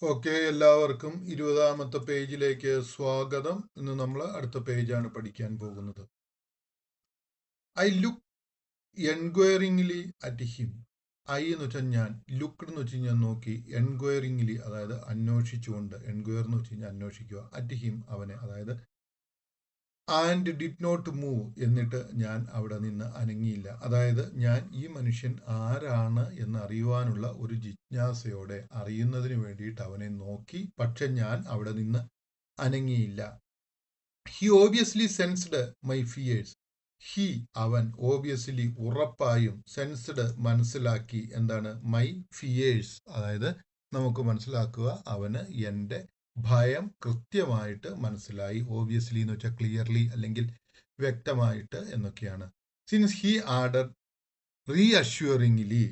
Okay, എല്ലാവർക്കും 20-ാമത്തെ പേജിലേക്ക് സ്വാഗതം. ഇന്ന് നമ്മൾ അടുത്ത പേജാണ് പഠിക്കാൻ പോകുന്നത്. I look enquiringly at him. I എന്ന് വെച്ചാൽ ഞാൻ, ലുക്ക് എന്ന് വെച്ച് കഴിഞ്ഞാൽ നോക്കി, എൻക്വയറിംഗ്ലി അതായത് അന്വേഷിച്ചുകൊണ്ട്, എൻക്വയർ എന്ന് വെച്ച് കഴിഞ്ഞാൽ അന്വേഷിക്കുക, അറ്റ് ഹിം അവനെ, അതായത് ആൻഡ് ഡിഡ് നോട്ട് മൂവ്, എന്നിട്ട് ഞാൻ അവിടെ നിന്ന് അനങ്ങിയില്ല. അതായത് ഞാൻ ഈ മനുഷ്യൻ ആരാണ് എന്ന് അറിയുവാനുള്ള ഒരു ജിജ്ഞാസയോടെ അറിയുന്നതിന് വേണ്ടിയിട്ട് അവനെ നോക്കി, പക്ഷെ ഞാൻ അവിടെ നിന്ന് അനങ്ങിയില്ല. He obviously sensed my fears. He അവൻ, ഓബിയസ്ലി ഉറപ്പായും, സെൻസ്ഡ് മനസ്സിലാക്കി, എന്താണ് മൈ ഫിയേഴ്സ്, അതായത് നമുക്ക് മനസ്സിലാക്കുക അവന് എൻ്റെ ഭയം കൃത്യമായിട്ട് മനസ്സിലായി. ഓബിയസ്ലി എന്ന് വെച്ചാൽ ക്ലിയർലി അല്ലെങ്കിൽ വ്യക്തമായിട്ട് എന്നൊക്കെയാണ്. സിൻസ് ഹി ആർഡർ റീഅഷ്യൂറിംഗ്ലി,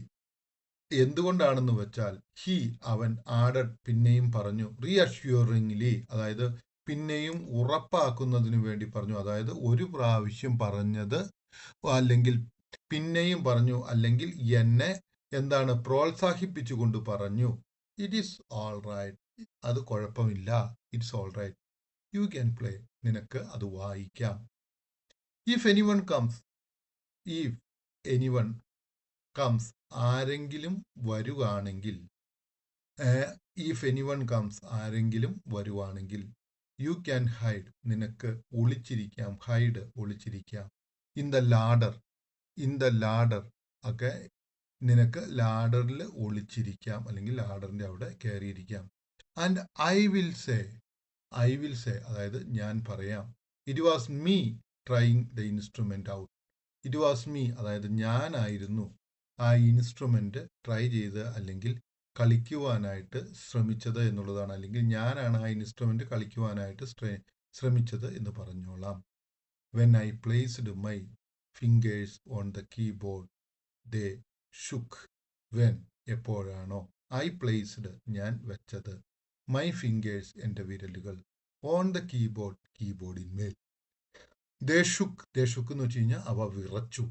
എന്തുകൊണ്ടാണെന്ന് വെച്ചാൽ ഹി അവൻ, ആർഡർ പിന്നെയും പറഞ്ഞു, റീഅഷ്യൂറിംഗ്ലി അതായത് പിന്നെയും ഉറപ്പാക്കുന്നതിന് വേണ്ടി പറഞ്ഞു. അതായത് ഒരു പ്രാവശ്യം പറഞ്ഞത് അല്ലെങ്കിൽ പിന്നെയും പറഞ്ഞു, അല്ലെങ്കിൽ എന്നെ എന്താണ് പ്രോത്സാഹിപ്പിച്ചുകൊണ്ട് പറഞ്ഞു. ഇറ്റ് ഈസ് ഓൾ റൈറ്റ്, അത് കുഴപ്പമില്ല. It's all right, you can play, നിനക്ക് അത് വായിക്കാം. If anyone comes, if anyone comes, ആരെങ്കിലും വരുവാണെങ്കിൽ, ഇഫ് എനിവൺ കംസ്, ആരെങ്കിലും വരുവാണെങ്കിൽ, യു ക്യാൻ ഹൈഡ്, നിനക്ക് ഒളിച്ചിരിക്കാം, ഹൈഡ് ഒളിച്ചിരിക്കാം. In the ladder, in the ladder ഒക്കെ, നിനക്ക് ലാഡറിൽ ഒളിച്ചിരിക്കാം അല്ലെങ്കിൽ ലാഡറിൻ്റെ അവിടെ കയറിയിരിക്കാം. And I will say, I will say അതായത് ഞാൻ പറയാം, it was me trying the instrument out. It was me അതായത് ഞാനായിരുന്നു ആ ഇൻസ്ട്രുമെൻ്റ് ട്രൈ ചെയ്ത് അല്ലെങ്കിൽ കളിക്കുവാനായിട്ട് ശ്രമിച്ചത് എന്നുള്ളതാണ്. അല്ലെങ്കിൽ ഞാനാണ് ആ ഇൻസ്ട്രുമെൻ്റ് കളിക്കുവാനായിട്ട് ശ്രമിച്ചത് എന്ന് പറഞ്ഞോളാം. When I placed my fingers on the keyboard they shook. When എപ്പോഴാണോ, ഐ പ്ലേസ്ഡ് ഞാൻ വെച്ചത്, മൈ ഫിംഗേഴ്സ് എൻ്റെ വിരലുകൾ, ഓൺ ദ കീബോർഡ് കീബോർഡിന്മേൽ, ദേ ഷുക്ക്, ദേ ഷുക്ക് എന്ന് വെച്ച് കഴിഞ്ഞാൽ അവ വിറച്ചു.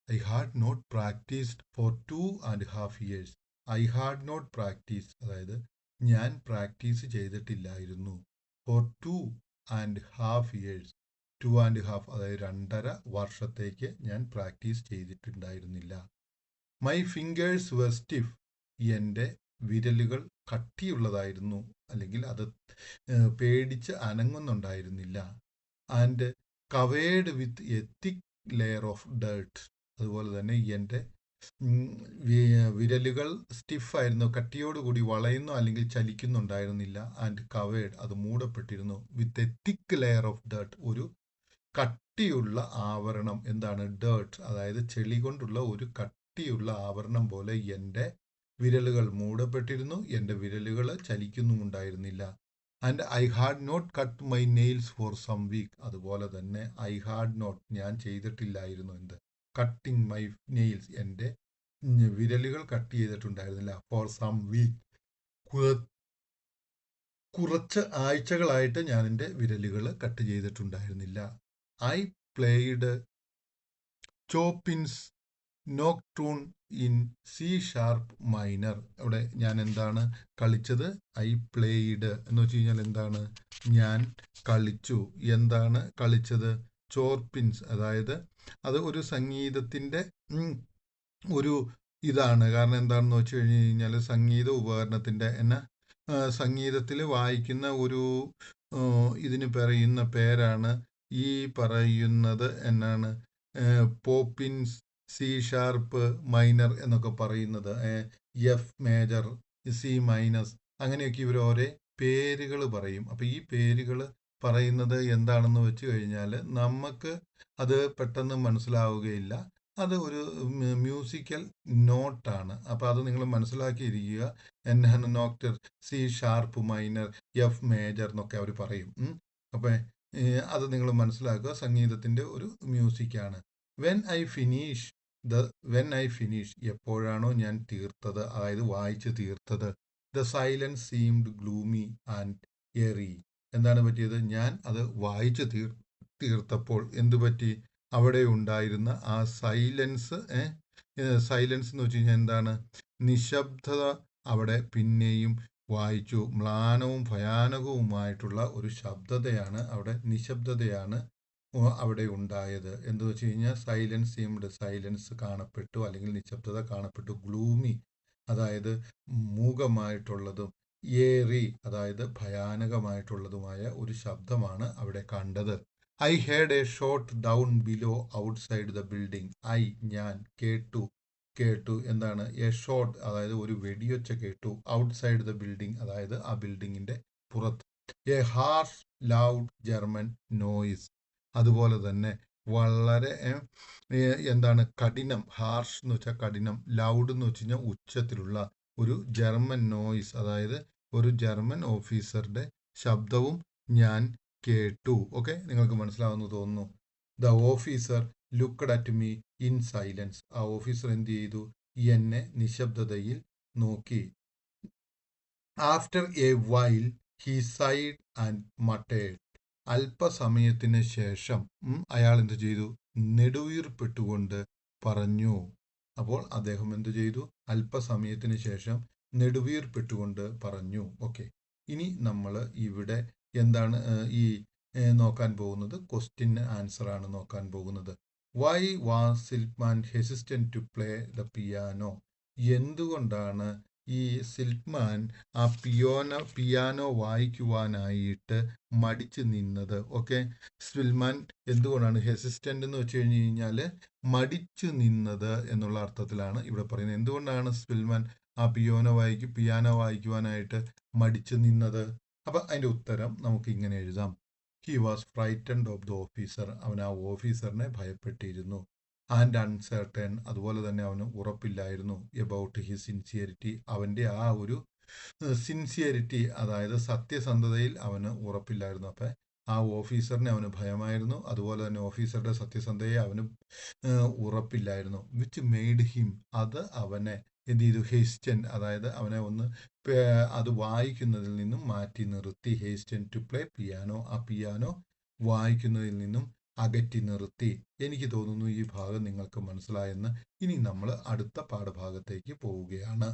I had not practised for 2.5 years. I had not practice അതായത് ഞാൻ പ്രാക്ടീസ് ചെയ്തിട്ടില്ലായിരുന്നു. ഫോർ 2.5 years, 2.5 അതായത് 2.5 വർഷത്തേക്ക് ഞാൻ പ്രാക്ടീസ് ചെയ്തിട്ടുണ്ടായിരുന്നില്ല. മൈ ഫിംഗേഴ്സ് were stiff, എൻ്റെ വിരലുകൾ കട്ടിയുള്ളതായിരുന്നു അല്ലെങ്കിൽ അത് പേടിച്ച് അനങ്ങുന്നുണ്ടായിരുന്നില്ല. And covered with a thick layer of dirt, അതുപോലെ തന്നെ എൻ്റെ വിരലുകൾ സ്റ്റിഫായിരുന്നു, കട്ടിയോടുകൂടി വളയുന്നു അല്ലെങ്കിൽ ചലിക്കുന്നുണ്ടായിരുന്നില്ല. ആൻഡ് കവേർഡ് അത് മൂടപ്പെട്ടിരുന്നു, with a thick layer of dirt ഒരു കട്ടിയുള്ള ആവരണം. എന്താണ് ഡേർട്ട്, അതായത് ചെളി കൊണ്ടുള്ള ഒരു കട്ടിയുള്ള ആവരണം പോലെ എൻ്റെ വിരലുകൾ മൂടപ്പെട്ടിരുന്നു, എൻ്റെ വിരലുകൾ ചലിക്കുന്നുമുണ്ടായിരുന്നില്ല. And I had not cut my nails for some week, അതുപോലെ തന്നെ ഐ ഹാഡ് നോട്ട് ഞാൻ ചെയ്തിട്ടില്ലായിരുന്നു എന്ത്, കട്ടിങ് മൈ നെയിൽസ് എൻ്റെ വിരലുകൾ കട്ട് ചെയ്തിട്ടുണ്ടായിരുന്നില്ല, ഫോർ സം വീക്ക് കുറച്ച് ആഴ്ചകളായിട്ട് ഞാൻ എൻ്റെ വിരലുകൾ കട്ട് ചെയ്തിട്ടുണ്ടായിരുന്നില്ല. I played Chopin's nocturne in C sharp minor. അവിടെ ഞാൻ എന്താണ് കളിച്ചത്, ഐ പ്ലേയിഡ് എന്ന് വെച്ച് കഴിഞ്ഞാൽ എന്താണ്, ഞാൻ കളിച്ചു. എന്താണ് കളിച്ചത്, ചോർപിൻസ്, അതായത് അത് ഒരു സംഗീതത്തിൻ്റെ ഒരു ഇതാണ്. കാരണം എന്താണെന്ന് വെച്ച് കഴിഞ്ഞ് കഴിഞ്ഞാൽ സംഗീത ഉപകരണത്തിൻ്റെ സംഗീതത്തിൽ വായിക്കുന്ന ഒരു ഇതിന് പറയുന്ന പേരാണ് ഈ പറയുന്നത് എന്നാണ്, പോപ്പിൻസ്, സി ഷാർപ്പ് മൈനർ എന്നൊക്കെ പറയുന്നത്, എഫ് മേജർ, സി മൈനസ്, അങ്ങനെയൊക്കെ ഇവർ ഓരോ പേരുകൾ പറയും. അപ്പോൾ ഈ പേരുകൾ പറയുന്നത് എന്താണെന്ന് വെച്ച് കഴിഞ്ഞാൽ നമുക്ക് അത് പെട്ടെന്ന് മനസ്സിലാവുകയില്ല. അത് ഒരു മ്യൂസിക്കൽ നോട്ടാണ്. അപ്പോൾ അത് നിങ്ങൾ മനസ്സിലാക്കിയിരിക്കുക. എന്നാണ് nocturne, C sharp minor, F major എന്നൊക്കെ അവർ പറയും. അപ്പോൾ അത് നിങ്ങൾ മനസ്സിലാക്കുക, സംഗീതത്തിൻ്റെ ഒരു മ്യൂസിക്കാണ്. When I finish when I finish എപ്പോഴാണോ ഞാൻ തീർത്തത്, അതായത് വായിച്ച് തീർത്തത്, the silence seemed gloomy and eerie. എന്താണ് പറ്റിയത്, ഞാൻ അത് വായിച്ച് തീർത്തപ്പോൾ എന്തു പറ്റി, അവിടെ ഉണ്ടായിരുന്ന ആ സൈലൻസ്, സൈലൻസ് എന്ന് വെച്ച് കഴിഞ്ഞാൽ എന്താണ്, നിശബ്ദത അവിടെ പിന്നെയും വായിച്ചു. മ്ലാനവും ഭയാനകവുമായിട്ടുള്ള ഒരു ശബ്ദതയാണ് അവിടെ, നിശബ്ദതയാണ് അവിടെ ഉണ്ടായത്. എന്ന് വെച്ച് കഴിഞ്ഞാൽ സൈലൻസ് കാണപ്പെട്ടു, അല്ലെങ്കിൽ നിശബ്ദത കാണപ്പെട്ടു. ഗ്ലൂമി അതായത് മൂകമായിട്ടുള്ളതും, ഏറി അതായത് ഭയാനകമായിട്ടുള്ളതുമായ ഒരു ശബ്ദമാണ് അവിടെ കണ്ടത്. I herd A shot down below outside the building. ഞാൻ കേട്ടു എന്താണ്? എ ഷോട്ട് അതായത് ഒരു വെടിയൊച്ച കേട്ടു. ഔട്ട്സൈഡ് ദ ബിൽഡിംഗ് അതായത് ആ ബിൽഡിങ്ങിന്റെ പുറത്ത്. A harsh loud German noise, അതുപോലെ തന്നെ വളരെ എന്താണ് കഠിനം. ഹാർഷ് എന്ന് വെച്ചാൽ കഠിനം, ലൗഡ് എന്ന് വെച്ച് കഴിഞ്ഞാൽ ഉച്ചത്തിലുള്ള ഒരു ജർമ്മൻ നോയിസ്, അതായത് ഒരു ജർമ്മൻ ഓഫീസറുടെ ശബ്ദവും ഞാൻ കേട്ടു. ഓക്കെ, നിങ്ങൾക്ക് മനസ്സിലാവുന്നു തോന്നുന്നു. The officer looked at me in silence. ആ ഓഫീസർ എന്ത് ചെയ്തു? എന്നെ നിശബ്ദതയിൽ നോക്കി. After a while he sighed and muttered. അല്പസമയത്തിന് ശേഷം അയാൾ എന്ത് ചെയ്തു? നെടുവീർപ്പെട്ടുകൊണ്ട് പറഞ്ഞു. അപ്പോൾ അദ്ദേഹം എന്തു ചെയ്തു? അല്പസമയത്തിന് ശേഷം നെടുവീർപ്പെട്ടുകൊണ്ട് പറഞ്ഞു. ഓക്കെ, ഇനി നമ്മൾ ഇവിടെ എന്താണ് ഈ നോക്കാൻ പോകുന്നത്? ക്വസ്റ്റ്യൻ ആൻസർ ആണ് നോക്കാൻ പോകുന്നത്. Why was Silkman hesitant to play the piano? എന്തുകൊണ്ടാണ് ഈ സിൽക്ക്മാൻ ആ പിയാനോ വായിക്കുവാനായിട്ട് മടിച്ചു നിന്നത്? ഓക്കെ, സിൽക്ക്മാൻ എന്തുകൊണ്ടാണ് ഹെസിസ്റ്റന്റ് എന്ന് വെച്ച് കഴിഞ്ഞ് കഴിഞ്ഞാൽ മടിച്ചു നിന്നത് എന്നുള്ള അർത്ഥത്തിലാണ് ഇവിടെ പറയുന്നത്. എന്തുകൊണ്ടാണ് സിൽക്ക്മാൻ ആ പിയാനോ വായിക്കുവാനായിട്ട് മടിച്ചു നിന്നത്? അപ്പൊ അതിന്റെ ഉത്തരം നമുക്ക് ഇങ്ങനെ എഴുതാം. He was frightened of the officer. അവൻ ആ ഓഫീസറിനെ ഭയപ്പെട്ടിരുന്നു. ആൻഡ് അൺസർട്ടൻ, അതുപോലെ തന്നെ അവന് ഉറപ്പില്ലായിരുന്നു. എബൌട്ട് ഹിസ് സിൻസിയറിറ്റി, അവൻ്റെ ആ ഒരു സിൻസിയറിറ്റി അതായത് സത്യസന്ധതയിൽ അവന് ഉറപ്പില്ലായിരുന്നു. അപ്പം ആ ഓഫീസറിനെ അവന് ഭയമായിരുന്നു, അതുപോലെ തന്നെ ഓഫീസറുടെ സത്യസന്ധതയെ അവന് ഉറപ്പില്ലായിരുന്നു. വിച്ച് മെയ്ഡ് ഹിം, അത് അവനെ എന്ത് ചെയ്തു? ഹേസ്റ്റൻ, അതായത് അവനെ ഒന്ന് അത് വായിക്കുന്നതിൽ നിന്നും മാറ്റി നിർത്തി. ഹേസ്റ്റൻ ടു പ്ലേ പിയാനോ, ആ പിയാനോ വായിക്കുന്നതിൽ നിന്നും അകറ്റി നിർത്തി. എനിക്ക് തോന്നുന്നു ഈ ഭാഗം നിങ്ങൾക്ക് മനസ്സിലായെന്ന്. ഇനി നമ്മൾ അടുത്ത പാഠഭാഗത്തേക്ക് പോവുകയാണ്.